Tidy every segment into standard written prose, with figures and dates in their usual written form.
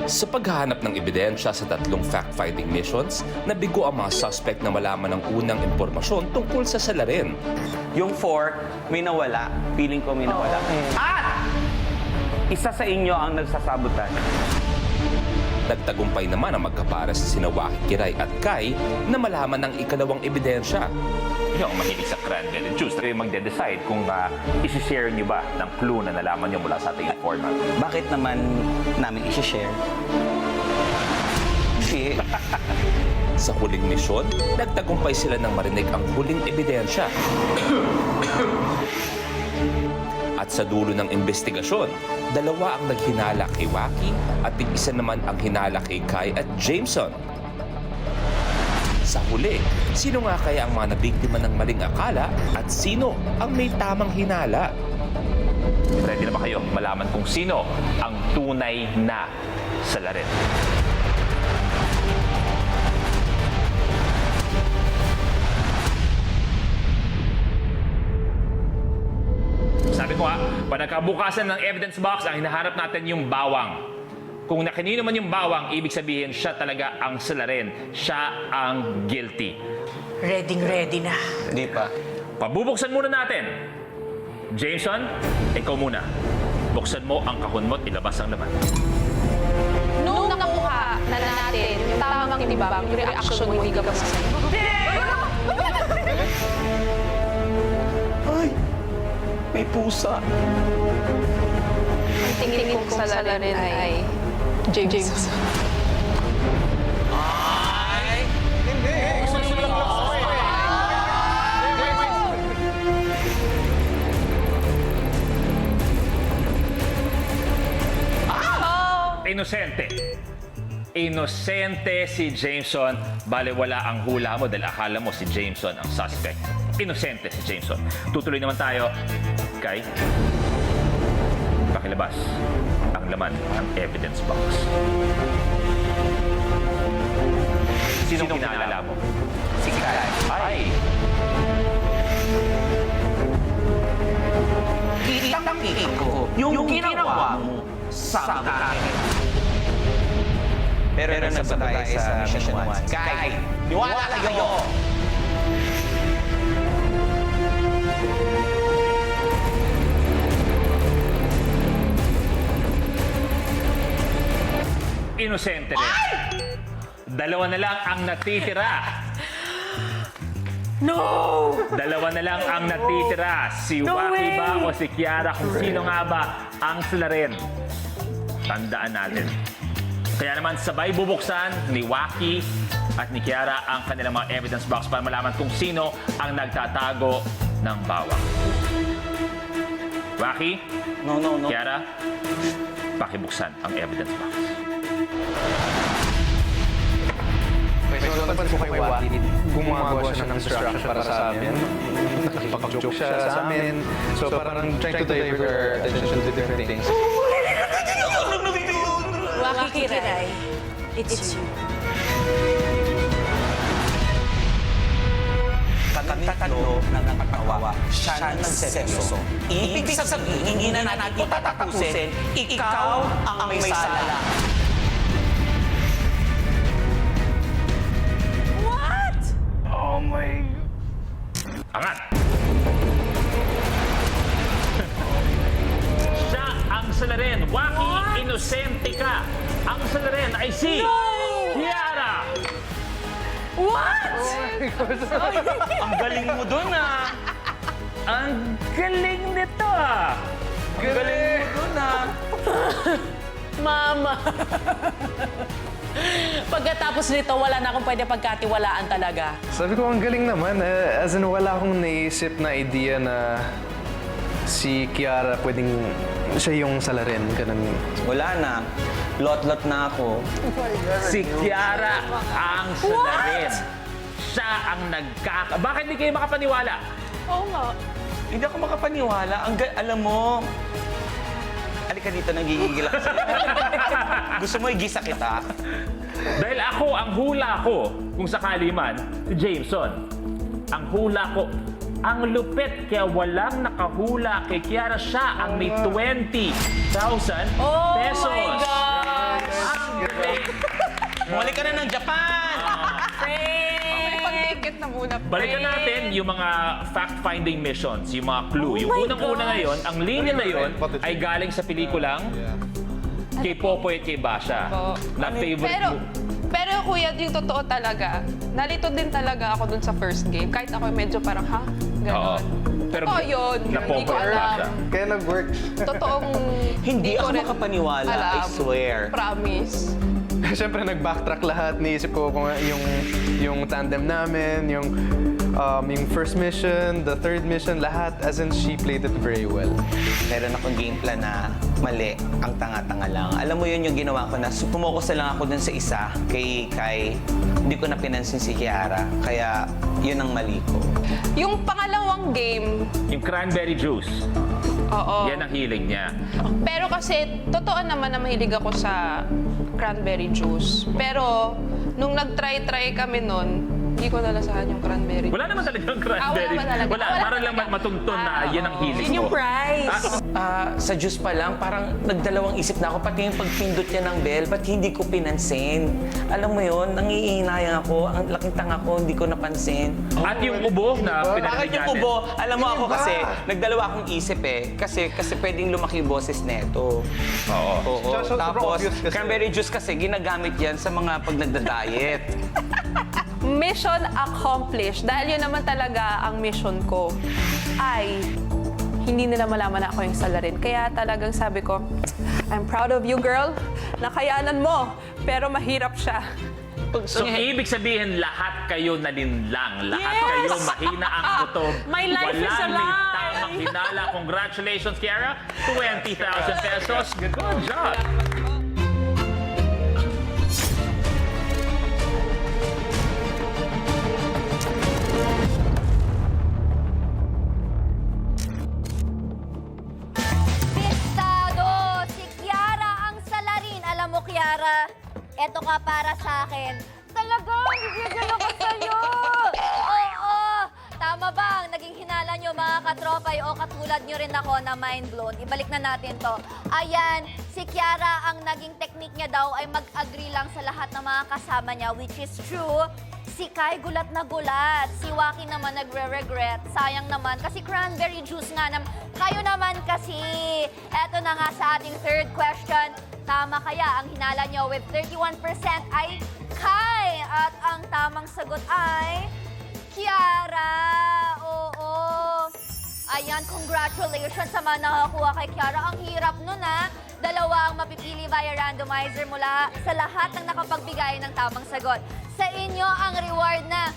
Sa paghahanap ng ebidensya sa tatlong fact-finding missions, nabigo ang mga suspect na malaman ng unang impormasyon tungkol sa salarin. Yung 4, may nawala. Feeling ko may nawala. At isa sa inyo ang nagsasabotan. Nagtagumpay naman ang magkapares sa sina Waki, Kiray at Kai na malaman ng ikalawang ebidensya. Yung mahilig sa cranberry juice, kayo magde-decide kung isi-share nyo ba ng clue na nalaman nyo mula sa ating informant. Bakit naman namin isi-share? Hindi. Sa huling misyon, nagtagumpay sila ng marinig ang huling ebidensya. At sa dulo ng investigasyon, dalawa ang naghinala kay Waki at isa naman ang hinala kay Kai at Jameson. Sa huli, sino nga kaya ang mga nabiktima ng maling akala at sino ang may tamang hinala? Ready na ba kayo malaman kung sino ang tunay na salarin? Sabi ko panagkabukasan ng evidence box, ang hinahanap natin yung bawang. Kung nakinino man yung bawang, ibig sabihin siya talaga ang salarin. Siya ang guilty. Ready na. Hindi pa. Pabubuksan muna natin. Jameson, ikaw muna. Buksan mo ang kahon mo at ilabas ang laman. Nung nakuha na natin yung tamang tibang, yung reaction mo hindi ka masaya. Ay, may pusa. Ang tingin kong salarin ay James. Inosente. Inosente si Jameson. Bale, wala ang hula mo dahil akala mo si Jameson ang suspect. Inosente si Jameson. Tutuloy naman tayo kay pakilabas ang laman ng evidence box. Sinong kinaalala mo? Si Kai. Ay! Kitang-kita ko yung ginawa mo sa akin. Pero nasa tayo sa mission 1. Kai, niwala kayo! Inosente rin. Dalawa na lang ang natitira. No! Dalawa na lang ang natitira. Si Waki ba o si Kiara? Kung sino nga ba ang salarin? Tandaan natin. Kaya naman sabay bubuksan ni Waki at ni Kiara ang kanilang mga evidence box para malaman kung sino ang nagtatago ng bawang. Waki, No. Kiara, pakibuksan ang evidence box. So, napansin ko kay Waki, gumagawa siya ng distraction para sa amin. Nakikipag-joke siya sa amin. So, parang trying to divert our attention to different things. Waki Kiray, it's you. Kami tatlo na nakatawa, siya nagseryoso. Ibig sabihin, hindi na natin tatapusin, ikaw ang may sala. What? Angat! Siya ang salarin. Waki, inosente ka. Ang salarin ay si Kiara. What? Ang galing mo dun, ah! Ang galing nito, ah. Ang galing mo dun, ah! Mama. Pagkatapos nito, wala na akong pwede pagkatiwalaan talaga. Sabi ko, ang galing naman. As in, wala akong naisip na idea na si Kiara pwedeng siya yung salarin. Ganun. Wala na. Lot-lot na ako. Si Kiara ang salarin. Siya ang Bakit hindi kayo makapaniwala? Oo nga. Hindi ako makapaniwala. Alam mo, halika dito, nagigigil ako sa'yo. Gusto mo igisa kita? Dahil ako, ang hula ko, kung sakali man, si Jameson. Ang hula ko, ang lupit, kaya walang nakahula kay Kiara. Siya ang may 20,000 Oh pesos. my gosh! Ang Bumalik ka na ng Japan! Pag-ticket na muna. Balikan natin yung mga fact-finding missions, yung mga clue. Yung unang-una ngayon, ang linya na yun ay galing sa pelikulang kay Popoy at kay Basha. Na favorite mo. Pero kuya, yung totoo talaga, nalito din talaga ako dun sa first game. Kahit ako medyo parang, ha? Ganon. Pero Totoo yun. na Hindi ko Popoy at Basha. alam. Kaya nag-work. Totoong... Hindi ko ako rin makapaniwala, I alam. swear. Promise. Siyempre, nag-backtrack lahat. Niisip ko kung yung tandem namin, yung first mission, the third mission, lahat. As in, she played it very well. Meron akong game plan na mali, ang tanga-tanga lang. Alam mo yun yung ginawa ko na pumokus na lang ako dun sa isa, kay Kai. Hindi ko na pinansin si Kiara, kaya yun ang mali ko. Yung pangalawang game, Yung cranberry juice, oo. yan ang hilig niya. Pero kasi, totoo naman na mahilig ako sa cranberry juice. Pero, nung nag-try kami nun, hindi ko nalasahan yung cranberry. Wala naman talagang cranberry. wala talaga. Wala, Wala para lang talaga. matuntun na yan ang hilig Yun yung mo. prize. Sa juice pa lang, parang nagdalawang isip na ako, pati yung pagpindot niya ng bell, ba't hindi ko pinansin? Alam mo yun, nangihinayang ako, ang laking tanga ko, hindi ko napansin. At yung ubo na Bakit pinarinig yung natin. ubo? Alam mo ako kasi, nagdalawa akong isip eh. Kasi pwedeng lumaki yung boses neto. Oo. Oo. Tsaka sobrang Tapos, obvious kasi. cranberry juice kasi, ginagamit yan sa mga pag nagda-diet. Mission accomplished. Dahil yun naman talaga ang mission ko ay hindi nila malaman na ako yung salarin. Kaya talagang sabi ko, I'm proud of you, girl. Nakayanan mo, pero mahirap siya. So, ibig sabihin, lahat kayo nalinlang. Lahat Yes! kayo mahina ang kutob. My life is a Walang may lie. tamang hinala. Congratulations, Kiara. 20,000 pesos. Good job. Pistado! Si Kiara ang salarin. Alam mo, Kiara, eto ka para sa akin. Talagang bibigyan ako sa'yo! Oo! Tama ba ang naging hinala nyo, mga katropay, o katulad nyo rin ako na mind blown? Ibalik na natin to. Ayan, si Kiara, ang naging technique niya daw ay mag-agree lang sa lahat ng mga kasama niya, which is true. Si Kai gulat na gulat. Si Waki naman nagre-regret. Sayang naman kasi cranberry juice nga naman. Kayo naman kasi. Eto na nga sa ating third question. Tama kaya ang hinala nyo with 31% ay Kai. At ang tamang sagot ay Kiara. Oo. Ayan, congratulations sa mga nakakuha kay Kiara. Ang hirap nun ha. Dalawa ang mapipili via randomizer mula sa lahat ng nakapagbigay ng tamang sagot. Sa inyo ang reward na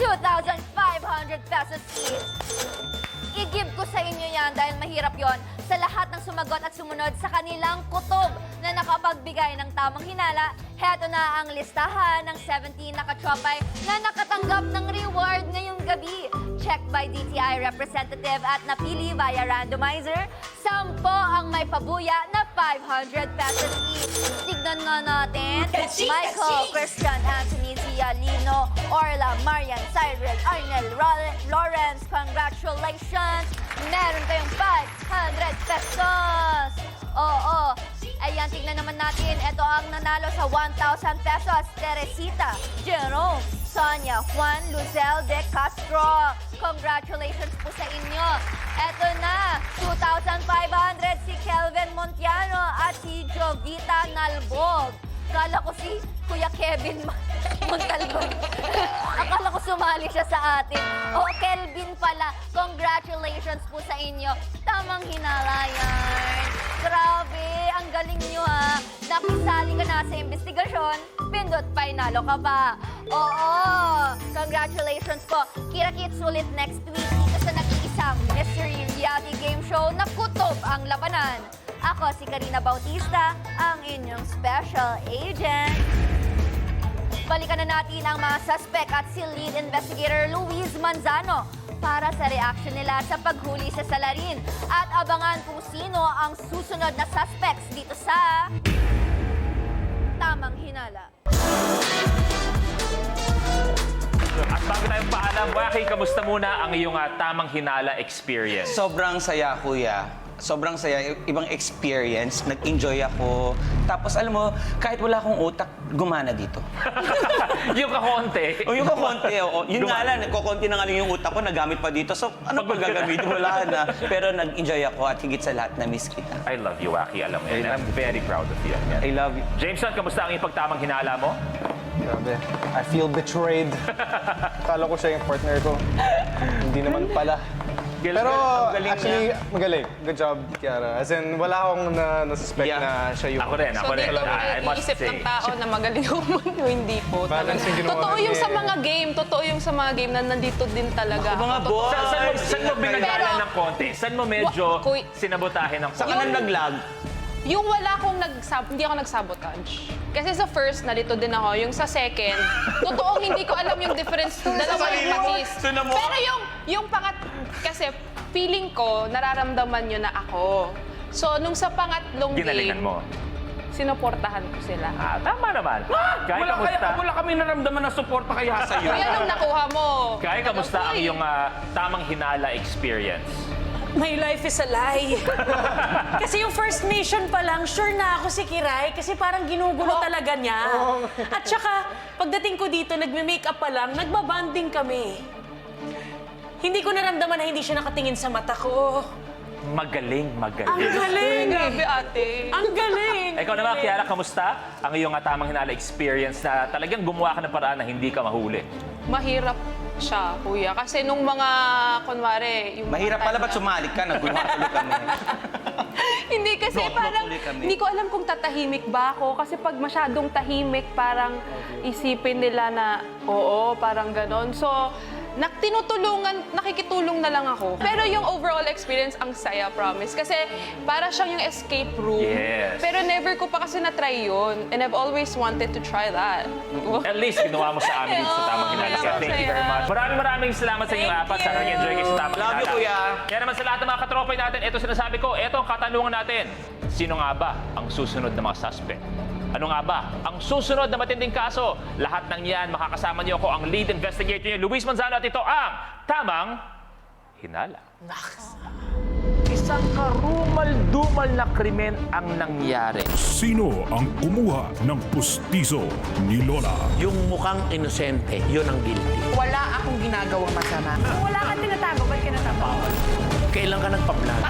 2,500 pesos each. I-give ko sa inyo yan dahil mahirap yon sa lahat ng sumagot at sumunod sa kanilang kutob na nakapagbigay ng tamang hinala. Heto na ang listahan ng 17 na katropay na nakatanggap ng reward ngayong gabi. Checked by DTI representative at napili via randomizer. 10 ang may pabuya na 500 pesos each. Tignan nga natin. Michael, Christian, Anthony, Zia, Lino, Orla, Marian, Cyril, Arnel, Lawrence, congratulations! Meron kayong 500 pesos! Oo. Ayan, tignan naman natin. Ito ang nanalo sa 1,000 pesos. Teresita, Jerome, Sonia, Juan, Luzel de Castro. Congratulations po sa inyo. Ito na, 2,500 si Kelvin Montiano at si Jovita Nalbog. Akala ko si Kuya Kevin Montalbog. Akala ko sumali siya sa atin. O, Kelvin pala. Congratulations po sa inyo. Tamang hinala yan. Grabe, ang galing nyo ha. Napisali ka na sa investigasyon, pindot pa, nalo ka pa. Oo, congratulations po. Kira-kits ulit next week dito sa nag-iisang mystery reality game show na kutob ang labanan. Ako si Karina Bautista, ang inyong special agent. Balikan na natin ang mga suspect at si lead investigator Luis Manzano para sa reaction nila sa paghuli sa salarin. At abangan kung sino ang susunod na suspects dito sa Tamang Hinala. At bago tayong paalam, Waki, kamusta muna ang iyong tamang hinala experience? Sobrang saya, kuya. sobrang saya, ibang experience, nag-enjoy ako. Tapos alam mo, kahit wala akong utak, gumana dito. Yung kakonte. O yung kakonti, oo. Yun nga lang, kukonti na nga lang yung utak ko, nagamit pa dito. So, ano pa gagamitin? Wala na. Pero nag-enjoy ako at higit sa lahat, na-miss kita. I love you, Waki. Alam mo yan. I'm very proud of you. Yan. I love you. Jameson, kamusta ang ipagtamang hinala mo? Grabe. I feel betrayed. Kala ko siya yung partner ko. Hindi naman pala. Pero Ang galing actually, magaling. Good job, Kiara. As in, wala akong na-suspect Yeah. na siya yung... Ako rin. So dito I must iisip say. ng tao na magaling ako man, hindi po. Balance yung ginawa Totoo natin. yung sa mga game, totoo yung sa mga game na nandito din talaga. Ako, mga Totoo. boss. Saan mo binagalan Pero- ng konti? Saan mo medyo Kuy- sinabotahin ng Saka konti? nang nag-lag. Yung wala akong hindi ako nagsabotage. Kasi sa first, nalito din ako. Yung sa second, totoong hindi ko alam yung difference. Dalawang sarili mo, patis. sunan mo. Pero yung kasi feeling ko, nararamdaman nyo na ako. So, nung sa pangatlong Ginalingan game, mo. sinuportahan ko sila. Ah, tama naman. Kaya kamusta? Wala kami naramdaman na suporta kaya sa'yo. Kuya, nung nakuha mo. Kaya kamusta ang Uy, iyong tamang hinala experience? My life is a lie. Kasi yung first mission pa lang, sure na ako si Kiray kasi parang ginugulo talaga niya. At saka, pagdating ko dito, nagme-makeup pa lang, nagbabanding kami. Hindi ko naramdaman na hindi siya nakatingin sa mata ko. Magaling, Ang magaling. galing! Grabe, ate. Ang galing! Ikaw naman, Kiara, kamusta ang iyong tamang hinala experience na talagang gumawa ka ng paraan na hindi ka mahuli? Mahirap siya, kuya. Kasi nung mga, kunwari, yung mga Mahirap time pala, ba't na- sumalik ka? Nagulatuloy kami. Hindi kasi Not parang, ulit kami. hindi ko alam kung tatahimik ba ako. Kasi pag masyadong tahimik, parang isipin nila na, oo, parang ganon. So, nakikitulong na lang ako. Pero yung overall experience, ang saya, promise. Kasi para siyang yung escape room. Yes. Pero never ko pa kasi na-try yun. And I've always wanted to try that. At least, ginawa mo sa amin dito sa tamang hinala. Kaya thank you very much. Maraming salamat sa inyong apat. Sana nag-enjoy kayo sa tamang Love you, hinala. kuya. Kaya naman sa lahat ng mga katropay natin, ito sinasabi ko, ito ang katanungan natin. Sino nga ba ang susunod na mga suspect? Ano nga ba ang susunod na matinding kaso? Lahat ng yan, makakasama niyo ako, ang lead investigator niyo, Luis Manzano, at ito ang Tamang Hinala. Isang karumal-dumal na krimen ang nangyari. Sino ang kumuha ng pustiso ni Lola? Yung mukhang inosente, yun ang guilty. Wala akong ginagawang masama. Wala kang tinatago, ba't kinatago? Kailan ka nagpa-plan?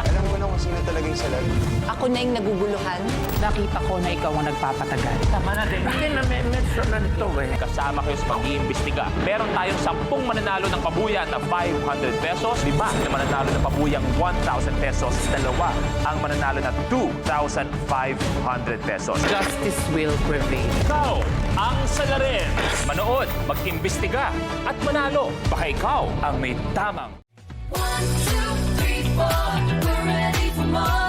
Alam ko na kung sino talagang salad. Ako na yung naguguluhan. Nakita ko na ikaw ang nagpapatagal. Tama natin. Bakit na medyo na nito eh? Kasama kayo sa pag-iimbestiga. Meron tayong 10 mananalo ng pabuya na 500 pesos, 5 na mananalo ng pabuyang 1,000 pesos, 2 ang mananalo na 2,500 pesos. Justice will prevail. Ikaw ang salarin. Manood, mag-imbestiga at manalo. Baka ikaw ang may tamang. 1, 2, 3, 4, we're ready for more.